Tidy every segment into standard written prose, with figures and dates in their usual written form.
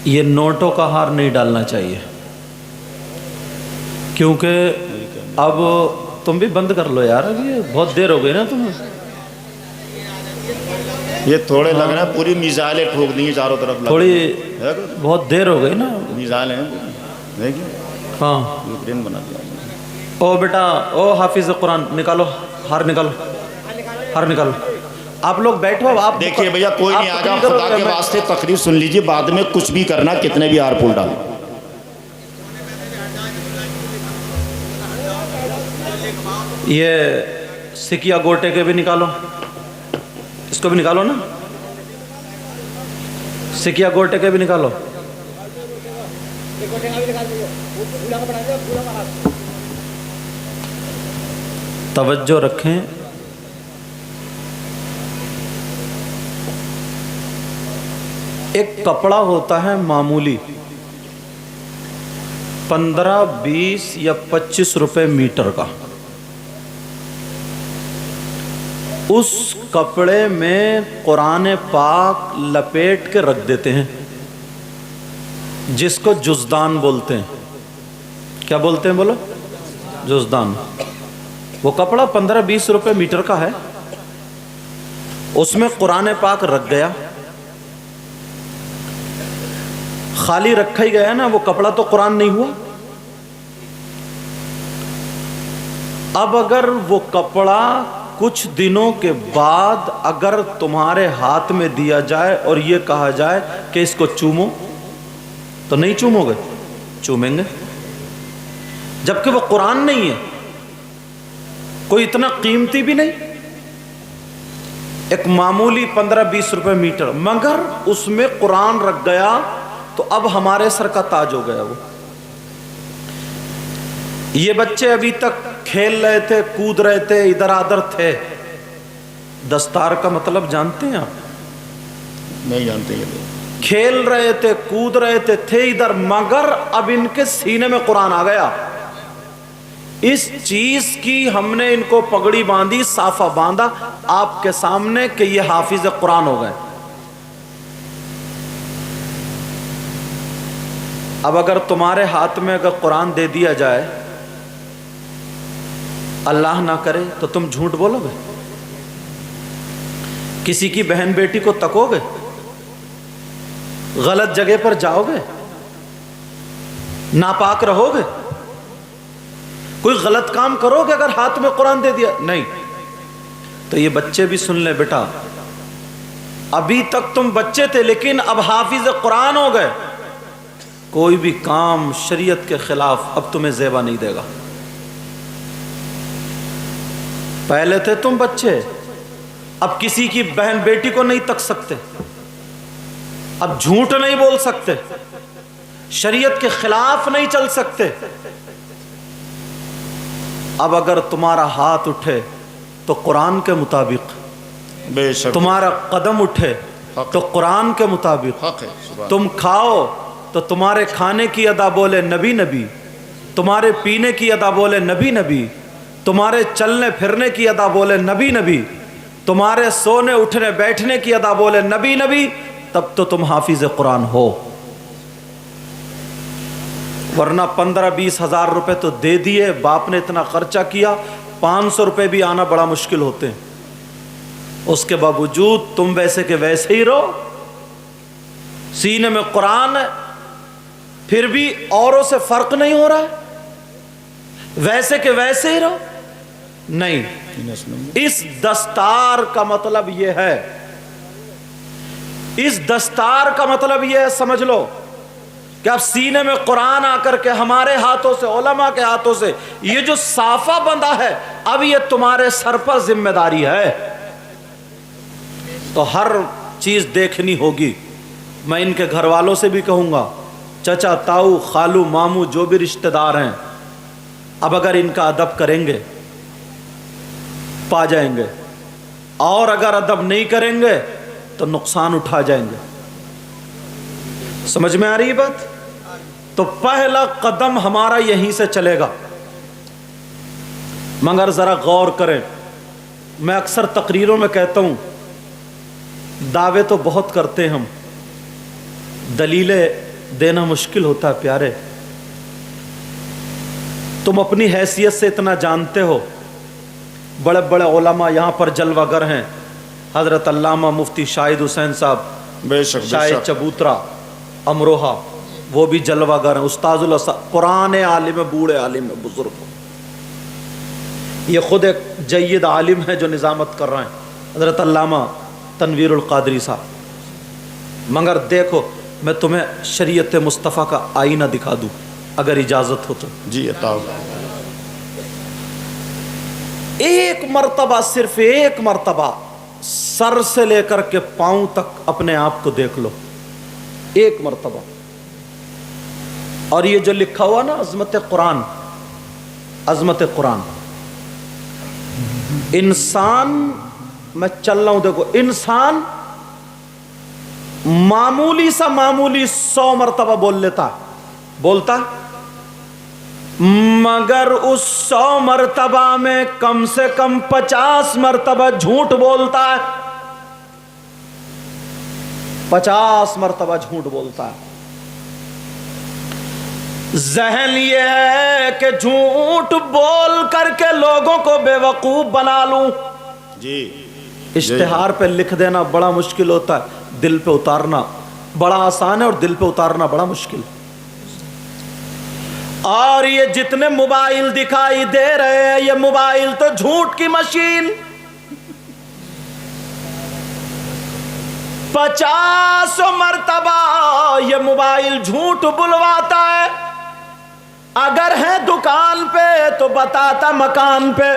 یہ نوٹوں کا ہار نہیں ڈالنا چاہیے، کیونکہ اب تم بھی بند کر لو یار، اب یہ بہت دیر ہو گئی نا تمہیں، یہ تھوڑے لگ رہے ہیں، پوری میزائلیں ٹھوک دیں گی چاروں طرف، تھوڑی بہت دیر ہو گئی نا، میزائلیں ہیں دیکھیں، ہاں یوکرین بنا دیا۔ او بیٹا، او حافظ قرآن نکالو، ہار نکالو، ہار نکالو، آپ لوگ بیٹھو، آپ دیکھیے بھیا کوئی نہیں آجا، خدا کے واسطے تقریر سن لیجئے، بعد میں کچھ بھی کرنا، کتنے بھی ہار پھول ڈالیں۔ یہ سکیا گوٹے کے بھی نکالو، اس کو بھی نکالو نا، سکیا گوٹے کے بھی نکالو۔ توجہ رکھیں، ایک کپڑا ہوتا ہے معمولی 15 20 یا 25 روپے میٹر کا، اس کپڑے میں قرآن پاک لپیٹ کے رکھ دیتے ہیں، جس کو جزدان بولتے ہیں۔ کیا بولتے ہیں بولو؟ جزدان۔ وہ کپڑا 15 20 روپے میٹر کا ہے، اس میں قرآن پاک رکھ گیا، خالی رکھا ہی گیا نا، وہ کپڑا تو قرآن نہیں ہوا۔ اب اگر وہ کپڑا کچھ دنوں کے بعد اگر تمہارے ہاتھ میں دیا جائے اور یہ کہا جائے کہ اس کو چومو، تو نہیں چومو گے؟ چومیں گے، جبکہ وہ قرآن نہیں ہے، کوئی اتنا قیمتی بھی نہیں، ایک معمولی 15 20 روپے میٹر، مگر اس میں قرآن رکھ گیا تو اب ہمارے سر کا تاج ہو گیا وہ۔ یہ بچے ابھی تک کھیل رہے تھے، کود رہے تھے، ادھر ادھر تھے، دستار کا مطلب جانتے ہیں آپ؟ نہیں جانتے یہ لوگ۔ کھیل رہے تھے، کود رہے تھے ادھر، مگر اب ان کے سینے میں قرآن آ گیا، اس چیز کی ہم نے ان کو پگڑی باندھی، صافہ باندھا آپ کے سامنے کہ یہ حافظ قرآن ہو گئے۔ اب اگر تمہارے ہاتھ میں اگر قرآن دے دیا جائے، اللہ نہ کرے تو تم جھوٹ بولو گے؟ کسی کی بہن بیٹی کو تکو گے؟ غلط جگہ پر جاؤ گے؟ ناپاک رہو گے؟ کوئی غلط کام کرو گے اگر ہاتھ میں قرآن دے دیا؟ نہیں۔ تو یہ بچے بھی سن لے بیٹا، ابھی تک تم بچے تھے لیکن اب حافظ قرآن ہو گئے، کوئی بھی کام شریعت کے خلاف اب تمہیں زیبا نہیں دے گا۔ پہلے تھے تم بچے، اب کسی کی بہن بیٹی کو نہیں تک سکتے، اب جھوٹ نہیں بول سکتے، شریعت کے خلاف نہیں چل سکتے۔ اب اگر تمہارا ہاتھ اٹھے تو قرآن کے مطابق، بے شک تمہارا قدم اٹھے تو قرآن کے مطابق، حق ہے، سبحان تم کھاؤ تو تمہارے کھانے کی ادا بولے نبی نبی، تمہارے پینے کی ادا بولے نبی نبی، تمہارے چلنے پھرنے کی ادا بولے نبی نبی، تمہارے سونے اٹھنے بیٹھنے کی ادا بولے نبی نبی، تب تو تم حافظ قرآن ہو۔ ورنہ 15 20 ہزار روپے تو دے دیے، باپ نے اتنا خرچہ کیا، 500 روپے بھی آنا بڑا مشکل ہوتے ہیں، اس کے باوجود تم ویسے کے ویسے ہی رہو، سینے میں قرآن ہے، پھر بھی اوروں سے فرق نہیں ہو رہا ہے، ویسے کے ویسے ہی رہو۔ نہیں، اس دستار کا مطلب یہ ہے، اس دستار کا مطلب یہ ہے، سمجھ لو کہ اب سینے میں قرآن آ کر کے ہمارے ہاتھوں سے، علماء کے ہاتھوں سے یہ جو صافہ بندھا ہے، اب یہ تمہارے سر پر ذمہ داری ہے، تو ہر چیز دیکھنی ہوگی۔ میں ان کے گھر والوں سے بھی کہوں گا، چچا تاؤ خالو ماموں جو بھی رشتہ دار ہیں، اب اگر ان کا ادب کریں گے پا جائیں گے، اور اگر ادب نہیں کریں گے تو نقصان اٹھا جائیں گے۔ سمجھ میں آ رہی ہے بات؟ تو پہلا قدم ہمارا یہیں سے چلے گا، مگر ذرا غور کریں۔ میں اکثر تقریروں میں کہتا ہوں، دعوے تو بہت کرتے ہم، دلیلیں دینا مشکل ہوتا ہے پیارے. تم اپنی حیثیت سے اتنا جانتے ہو, بڑے بڑے علماء یہاں پر جلوہ گر ہیں, حضرت علامہ مفتی شاہد حسین صاحب, بے شک شاہد چبوترا امروہہ, وہ بھی جلوہ گر ہیں, استاذ اللہ پرانے عالم, بوڑھے عالم, بزرگ. یہ خود ایک جید عالم ہے جو نظامت کر رہے ہیں, حضرت علامہ تنویر القادری صاحب. مگر دیکھو میں تمہیں شریعت مصطفیٰ کا آئینہ دکھا دوں اگر اجازت ہو تو. جی عطا. ایک مرتبہ, صرف ایک مرتبہ سر سے لے کر کے پاؤں تک اپنے آپ کو دیکھ لو, ایک مرتبہ. اور یہ جو لکھا ہوا نا عظمت قرآن, عظمت قرآن, انسان, میں چل رہا ہوں دیکھو, انسان معمولی سا معمولی 100 مرتبہ بول لیتا, بولتا, مگر اس 100 مرتبہ میں کم سے کم 50 مرتبہ جھوٹ بولتا ہے, 50 مرتبہ جھوٹ بولتا ہے. ذہن یہ ہے کہ جھوٹ بول کر کے لوگوں کو بے وقوف بنا لوں. جی اشتہار پہ لکھ دینا بڑا مشکل ہوتا ہے, دل پہ اتارنا بڑا آسان ہے اور دل پہ اتارنا بڑا مشکل. اور یہ جتنے موبائل دکھائی دے رہے ہیں, یہ موبائل تو جھوٹ کی مشین. 50 مرتبہ یہ موبائل جھوٹ بلواتا ہے. اگر ہے دکان پہ تو بتاتا مکان پہ.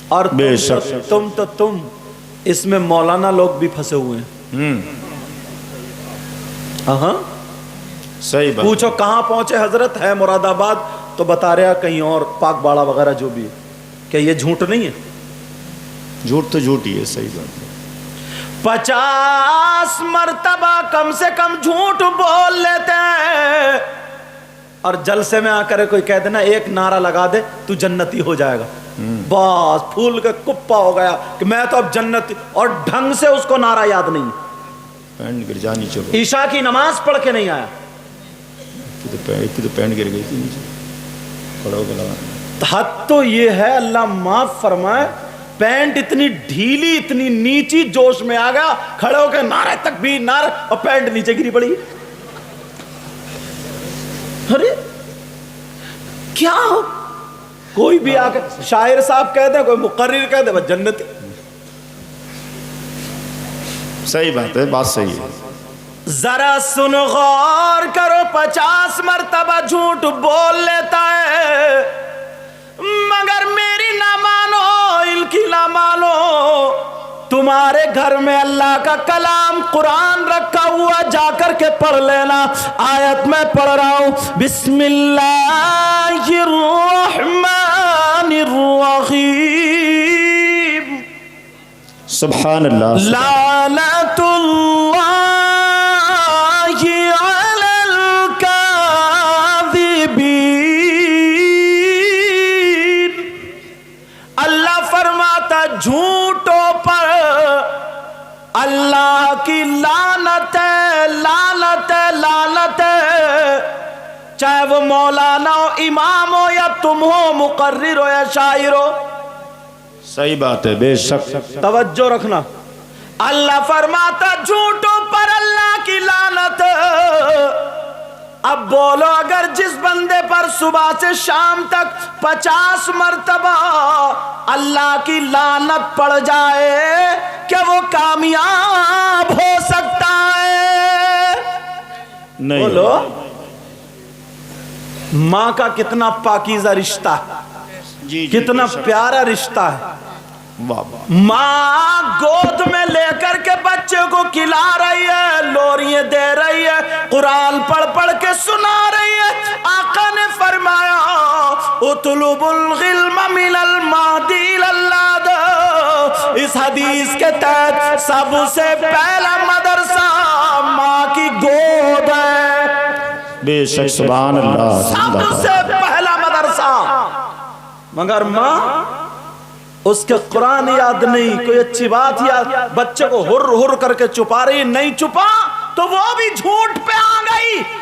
اور بے شک تم اس میں مولانا لوگ بھی پھنسے ہوئے ہیں. ہاں صحیح بات. پوچھو کہاں پہنچے حضرت, ہے مراد آباد تو بتا رہا کہیں اور, پاک باڑہ وغیرہ جو بھی ہے. کہ یہ جھوٹ نہیں ہے؟ جھوٹ تو جھوٹ ہی ہے. صحیح بات. 50 مرتبہ کم سے کم جھوٹ بول لیتے ہیں. اور جلسے میں آ کر کوئی کہہ دینا ایک نعرہ لگا دے تو جنتی ہو جائے گا, بس پھول کے کپا ہو گیا کہ میں تو اب جنتی, اور ڈھنگ سے اس کو نعرہ یاد نہیں, پینٹ گر جانی چلو, عشاء کی نماز پڑھ کے نہیں آیا. تو پینٹ گر گئی تھی نیچے, کھڑا ہو کے لگا. حد تو یہ ہے, اللہ معاف فرمائے, پینٹ اتنی ڈھیلی اتنی نیچی, جوش میں آ گیا, کھڑے ہو کے نعرہ تکبیر نعرہ, اور پینٹ نیچے گری پڑی. ارے کیا ہو, کوئی بھی آ کے شاعر صاحب کہہ دے, کوئی مقرر کہہ دے, بس جنتی. صحیح بات ہے, بات صحیح ہے. ذرا سن غور کرو, 50 مرتبہ جھوٹ بول لیتا ہے, مگر میری نہ مانو, ان کی نہ مانو. تمہارے گھر میں اللہ کا کلام قرآن رکھا ہوا, جا کر کے پڑھ لینا. آیت میں پڑھ رہا ہوں, بسم اللہ الرحمن الرحیم, سبحان اللہ. لعنت اللہ علی الکاذبین. اللہ فرماتا جھوٹوں پر اللہ کی لعنت ہے, لعنت ہے, لعنت ہے. چاہے وہ مولانا ہو, امام ہو, یا تم ہو, مقرر ہو یا شاعر ہو. صحیح بات ہے, بے شک. توجہ رکھنا, اللہ فرماتا جھوٹوں پر اللہ کی لعنت. اب بولو, اگر جس بندے پر صبح سے شام تک 50 مرتبہ اللہ کی لعنت پڑ جائے, کیا وہ کامیاب ہو سکتا ہے؟ نہیں. بولو. ماں کا کتنا پاکیزہ رشتہ ہے, جی کتنا پیارا رشتہ ہے. ماں گود میں لے کر کے بچے کو کھلا رہی ہے, لوریاں دے رہی ہے, قرآن پڑھ پڑھ کے سنا رہی ہے. آقا نے فرمایا اطلب العلم من المہدی للحد. اس حدیث کے تحت سب سے پہلا مدرسہ ماں کی گود ہے. بے شک, سبحان اللہ. سب سے پہلا مدرسہ. مگر ماں اس کے قرآن یاد نہیں, کوئی اچھی بات یاد, بچے کو ہر ہر کر کے چھپا رہی, نہیں چھپا تو وہ بھی جھوٹ پہ آ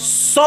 100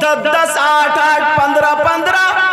10-10, 8-8, 15-15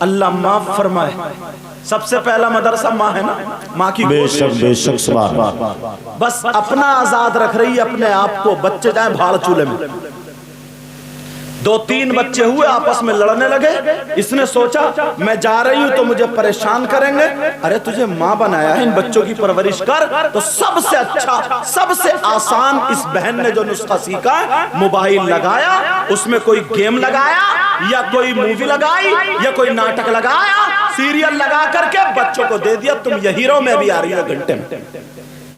اللہ معاف فرمائے، سب سے پہلا مدرسہ ماں ہے نا، ماں کی بے گود شک سبحان اللہ۔ بس اپنا آزاد رکھ رہی ہے اپنے آپ کو، بچے جائیں بھاڑ چولے میں۔ 2-3 بچے ہوئے آپس میں لڑنے لگے، اس نے سوچا میں جا رہی ہوں تو مجھے پریشان کریں گے، ارے تجھے ماں بنایا ہے، ان بچوں کی پرورش کر۔ تو سب سے اچھا سب سے آسان اس بہن نے جو نسخہ سیکھا، موبائل لگایا، اس میں کوئی گیم لگایا یا کوئی مووی لگائی یا کوئی ناٹک لگایا، سیریل لگا کر کے بچوں کو دے دیا، تم یہی رہو میں بھی آ رہی ہوں گھنٹے میں۔